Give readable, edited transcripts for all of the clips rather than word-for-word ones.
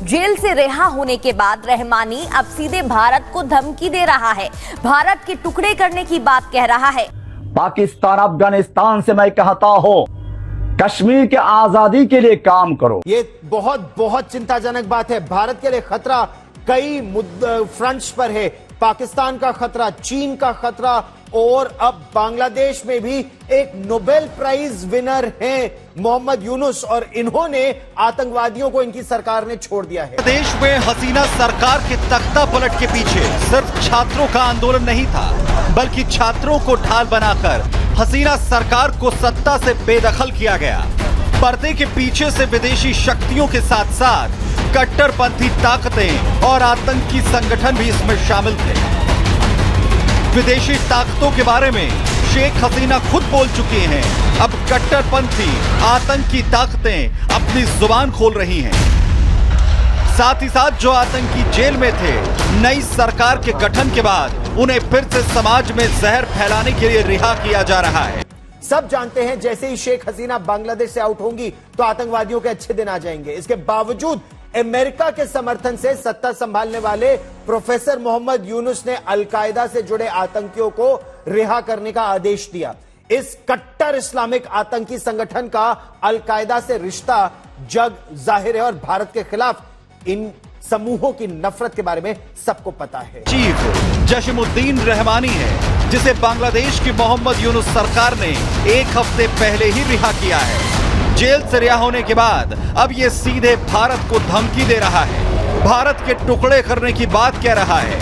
Jail से रिहा होने के बाद रहमानी अब सीधे भारत को धमकी दे रहा है। भारत के टुकड़े करने की बात कह रहा है। पाकिस्तान अफगानिस्तान से मैं कहता हूं, कश्मीर के आजादी के लिए काम करो। ये बहुत बहुत चिंताजनक बात है। भारत के लिए खतरा कई फ्रंट्स पर है। पाकिस्तान का खतरा, चीन का खतरा, और अब बांग्लादेश में भी एक नोबेल प्राइज विनर हैं मोहम्मद यूनुस, और इन्होंने आतंकवादियों को इनकी सरकार ने छोड़ दिया है। देश में हसीना सरकार के तख्ता पलट के पीछे सिर्फ छात्रों का आंदोलन नहीं था, बल्कि छात्रों को ढाल बनाकर हसीना सरकार को सत्ता से बेदखल किया गया। पर्दे के पीछे से विदेशी शक्तियों के साथ साथ कट्टरपंथी ताकतें और आतंकी संगठन भी इसमें शामिल थे। विदेशी ताकतों के बारे में शेख हसीना खुद बोल चुकी हैं। अब कट्टरपंथी आतंकी ताकतें अपनी जुबान खोल रही हैं। साथ ही साथ जो आतंकी जेल में थे, नई सरकार के गठन के बाद उन्हें फिर से समाज में जहर फैलाने के लिए रिहा किया जा रहा है। सब जानते हैं जैसे ही शेख हसीना बांग्लादेश से आउट होंगी तो आतंकवादियों के अच्छे दिन आ जाएंगे। इसके बावजूद अमेरिका के समर्थन से सत्ता संभालने वाले प्रोफेसर मोहम्मद यूनुस ने अलकायदा से जुड़े आतंकियों को रिहा करने का आदेश दिया। इस कट्टर इस्लामिक आतंकी संगठन का अलकायदा से रिश्ता जग जाहिर है, और भारत के खिलाफ इन समूहों की नफरत के बारे में सबको पता है। चीफ जशीमुद्दीन रहमानी है, जिसे बांग्लादेश की मोहम्मद यूनुस सरकार ने एक हफ्ते पहले ही रिहा किया है। जेल से रिहा होने के बाद अब ये सीधे भारत को धमकी दे रहा है, भारत के टुकड़े करने की बात कह रहा है।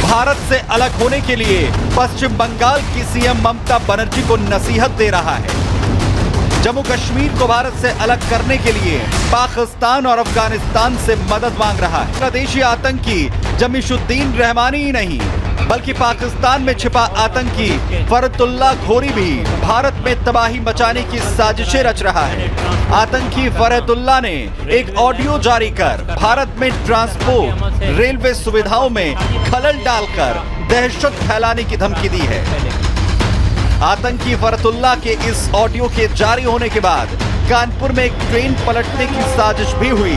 भारत से अलग होने के लिए पश्चिम बंगाल की सीएम ममता बनर्जी को नसीहत दे रहा है। जम्मू कश्मीर को भारत से अलग करने के लिए पाकिस्तान और अफगानिस्तान से मदद मांग रहा है। बांग्लादेशी आतंकी जमीशुद्दीन रहमानी ही नहीं, बल्कि पाकिस्तान में छिपा आतंकी फरहतुल्लाह घोरी भी भारत में तबाही मचाने की साजिशें रच रहा है। आतंकी फरहतुल्लाह ने एक ऑडियो जारी कर भारत में ट्रांसपोर्ट, रेलवे सुविधाओं में खलल डालकर दहशत फैलाने की धमकी दी है। आतंकी फरहतुल्लाह के इस ऑडियो के जारी होने के बाद कानपुर में एक ट्रेन पलटने की साजिश भी हुई।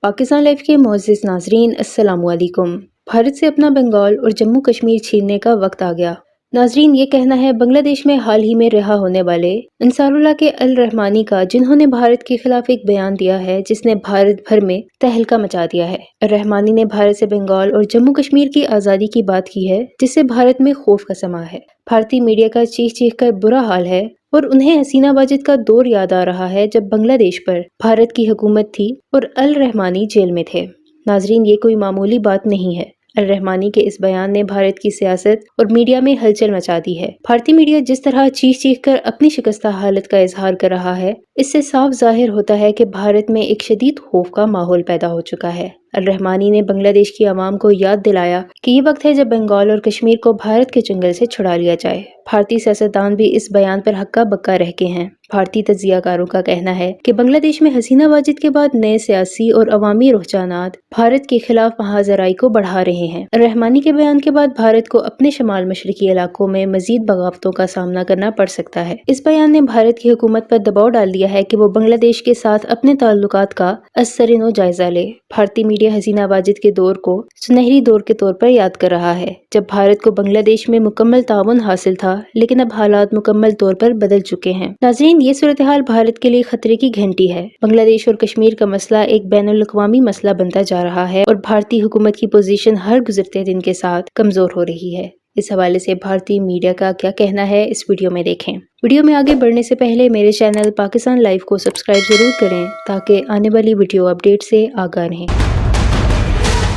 पाकिस्तान लाइव के मोअज़्ज़िज़ नाज़रीन, अस्सलामु अलैकुम। भारत से अपना बंगाल और जम्मू कश्मीर छीनने का वक्त आ गया। नाज़रीन, ये कहना है बांग्लादेश में हाल ही में रिहा होने वाले अंसारुल्लाह के अल रहमानी का, जिन्होंने भारत के खिलाफ एक बयान दिया है जिसने भारत भर में तहलका मचा दिया है। रहमानी ने भारत से बंगाल और जम्मू कश्मीर की आज़ादी की बात की है, जिससे भारत में खौफ का समा है। भारतीय मीडिया का चीख चीख कर बुरा हाल है, और उन्हें हसीना वाजिद का दौर याद आ रहा है जब बांग्लादेश पर भारत की हुकूमत थी और अल रहमानी जेल में थे। नाज़रीन, ये कोई मामूली बात नहीं है। अल रहमानी के इस बयान ने भारत की सियासत और मीडिया में हलचल मचा दी है। भारतीय मीडिया जिस तरह चीख चीख कर अपनी शिकस्ता हालत का इजहार कर रहा है, इससे साफ जाहिर होता है कि भारत में एक शदीद खौफ का माहौल पैदा हो चुका है। अल रहमानी ने बांग्लादेश की आवाम को याद दिलाया कि ये वक्त है जब बंगाल और कश्मीर को भारत के चंगल से छुड़ा लिया जाए। भारतीय सियासतदान भी इस बयान पर हक्का बक्का रह के हैं। भारतीय तजियाकारों का कहना है कि बांग्लादेश में हसीना वाजिद के बाद नए सियासी और अवामी रुझानात भारत के खिलाफ महाजराई को बढ़ा रहे हैं। रहमानी के बयान के बाद भारत को अपने शमाल मशरकी इलाकों में मजीद बगावतों का सामना करना पड़ सकता है। इस बयान ने भारत की हुकूमत पर दबाव डाल दिया है कि वो बांग्लादेश के साथ अपने ताल्लुकात का असरिनो जायजा ले। भारतीय मीडिया हसीना वाजिद के दौर को सुनहरी दौर के तौर पर याद कर रहा है, जब भारत को बांग्लादेश में मुकम्मल ताउन हासिल था, लेकिन अब हालात मुकम्मल तौर पर बदल चुके हैं। नाज़रीन, ये सूरत हाल भारत के लिए खतरे की घंटी है। बांग्लादेश और कश्मीर का मसला एक बैनुल अक़वामी मसला बनता जा रहा है, और भारतीय हुकूमत की पोजीशन हर गुजरते दिन के साथ कमजोर हो रही है। इस हवाले से भारतीय मीडिया का क्या कहना है, इस वीडियो में देखें। वीडियो में आगे बढ़ने से पहले मेरे चैनल पाकिस्तान लाइव को सब्सक्राइब जरूर करें, ताकि आने वाली वीडियो अपडेट से आगाह रहें।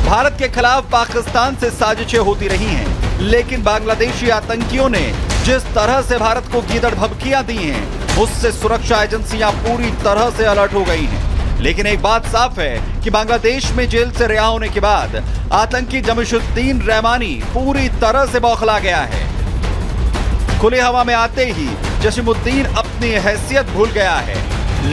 भारत के खिलाफ पाकिस्तान से साजिशें होती रही हैं, लेकिन बांग्लादेशी आतंकियों ने जिस तरह से भारत को गीदड़ भभकियां दी हैं, उससे सुरक्षा एजेंसियां पूरी तरह से अलर्ट हो गई हैं। लेकिन एक बात साफ है कि बांग्लादेश में जेल से रिहा होने के बाद आतंकी जमीशुद्दीन रहमानी पूरी तरह से बौखला गया है। खुली हवा में आते ही जशीमुद्दीन अपनी हैसियत भूल गया है।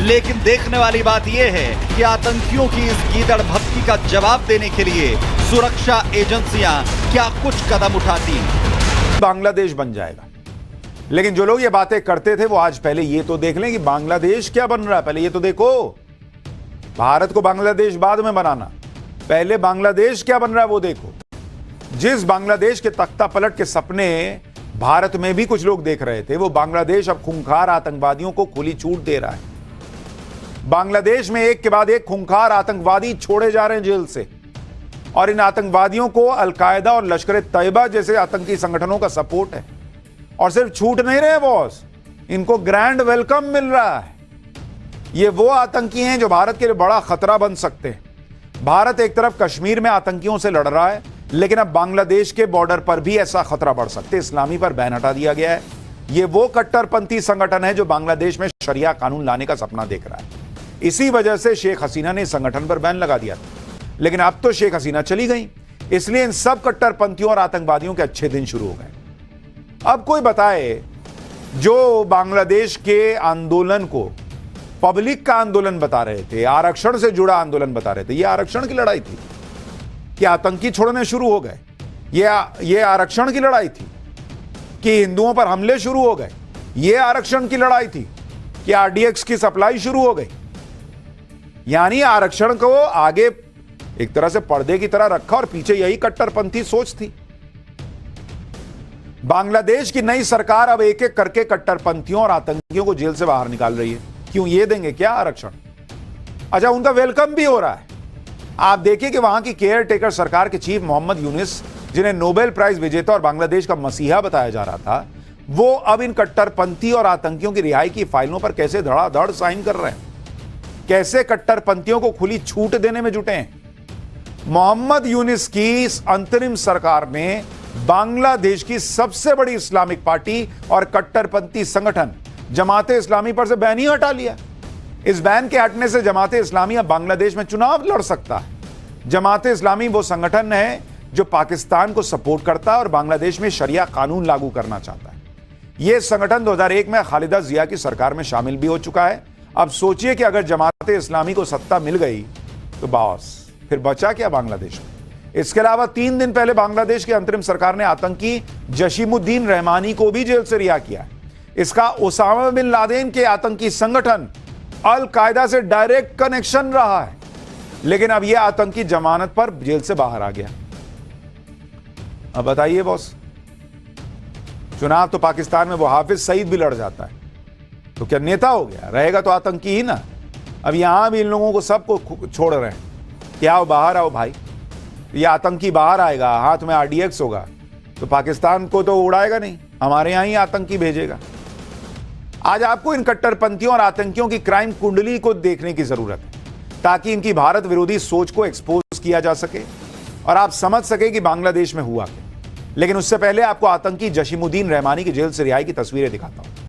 लेकिन देखने वाली बात यह है कि आतंकियों की इस गीदड़ भभकी का जवाब देने के लिए सुरक्षा एजेंसियां क्या कुछ कदम उठाती हैं। बांग्लादेश बन जाएगा, लेकिन जो लोग ये बातें करते थे वो आज पहले ये तो देख लें कि बांग्लादेश क्या बन रहा है। पहले ये तो देखो, भारत को बांग्लादेश बाद में बनाना। पहले बांग्लादेश क्या बन रहा है वो देखो। जिस बांग्लादेश के तख्ता पलट के सपने भारत में भी कुछ लोग देख रहे थे, वो बांग्लादेश अब खूंखार आतंकवादियों को खुली छूट दे रहा है। बांग्लादेश में एक के बाद एक खूंखार आतंकवादी छोड़े जा रहे हैं जेल से, और इन आतंकवादियों को अलकायदा और लश्कर तैयबा जैसे आतंकी संगठनों का सपोर्ट है। और सिर्फ छूट नहीं रहे बॉस, इनको ग्रैंड वेलकम मिल रहा है। ये वो आतंकी हैं जो भारत के लिए बड़ा खतरा बन सकते हैं। भारत एक तरफ कश्मीर में आतंकियों से लड़ रहा है, लेकिन अब बांग्लादेश के बॉर्डर पर भी ऐसा खतरा बढ़ सकते। इस्लामी पर बैन हटा दिया गया है। ये वो कट्टरपंथी संगठन है जो बांग्लादेश में शरिया कानून लाने का सपना देख रहा है। इसी वजह से शेख हसीना ने संगठन पर बैन लगा दिया था, लेकिन अब तो शेख हसीना चली गई, इसलिए इन सब कट्टरपंथियों और आतंकवादियों के अच्छे दिन शुरू हो गए। अब कोई बताए जो बांग्लादेश के आंदोलन को पब्लिक का आंदोलन बता रहे थे, आरक्षण से जुड़ा आंदोलन बता रहे थे, यह आरक्षण की लड़ाई थी कि आतंकी छोड़ने शुरू हो गए? ये आरक्षण की लड़ाई थी कि हिंदुओं पर हमले शुरू हो गए? यह आरक्षण की लड़ाई थी कि आरडीएक्स की सप्लाई शुरू हो गई? यानी आरक्षण को आगे एक तरह से पर्दे की तरह रखा और पीछे यही कट्टरपंथी सोच थी। बांग्लादेश की नई सरकार अब एक एक करके कट्टरपंथियों और आतंकियों को जेल से बाहर निकाल रही है। क्यों? ये देंगे क्या आरक्षण? अच्छा, उनका वेलकम भी हो रहा है। आप देखिए कि वहां की केयर टेकर सरकार के चीफ मोहम्मद यूनुस, जिन्हें नोबेल प्राइज विजेता और बांग्लादेश का मसीहा बताया जा रहा था, वो अब इन कट्टरपंथी और आतंकियों की रिहाई की फाइलों पर कैसे धड़ाधड़ साइन कर रहे हैं, कैसे कट्टरपंथियों को खुली छूट देने में जुटे हैं। मोहम्मद यूनुस की इस अंतरिम सरकार ने बांग्लादेश की सबसे बड़ी इस्लामिक पार्टी और कट्टरपंथी संगठन जमाते इस्लामी पर से बैन ही हटा लिया। इस बैन के हटने से जमाते इस्लामी अब बांग्लादेश में चुनाव लड़ सकता है। जमाते इस्लामी वो संगठन है जो पाकिस्तान को सपोर्ट करता है और बांग्लादेश में शरिया कानून लागू करना चाहता है। यह संगठन 2001 में खालिदा जिया की सरकार में शामिल भी हो चुका है। अब सोचिए कि अगर जमाते इस्लामी को सत्ता मिल गई तो बॉस फिर बचा क्या बांग्लादेश में। इसके अलावा 3 दिन पहले बांग्लादेश की अंतरिम सरकार ने आतंकी जशीमुद्दीन रहमानी को भी जेल से रिहा किया। इसका ओसामा बिन लादेन के आतंकी संगठन अल कायदा से डायरेक्ट कनेक्शन रहा है, लेकिन अब यह आतंकी जमानत पर जेल से बाहर आ गया। अब बताइए बॉस, चुनाव तो पाकिस्तान में वो हाफिज सईद भी लड़ जाता है तो क्या नेता हो गया? रहेगा तो आतंकी ही ना। अब यहां भी इन लोगों को सबको छोड़ रहे हैं कि आओ बाहर आओ भाई। ये आतंकी बाहर आएगा, हाथ में आरडीएक्स होगा तो पाकिस्तान को तो उड़ाएगा नहीं, हमारे यहां ही आतंकी भेजेगा। आज आपको इन कट्टरपंथियों और आतंकियों की क्राइम कुंडली को देखने की जरूरत है ताकि इनकी भारत विरोधी सोच को एक्सपोज किया जा सके और आप समझ सके कि बांग्लादेश में हुआ क्या। लेकिन उससे पहले आपको आतंकी जशीमुद्दीन रहमानी की जेल से रिहाई की तस्वीरें दिखाता हूं।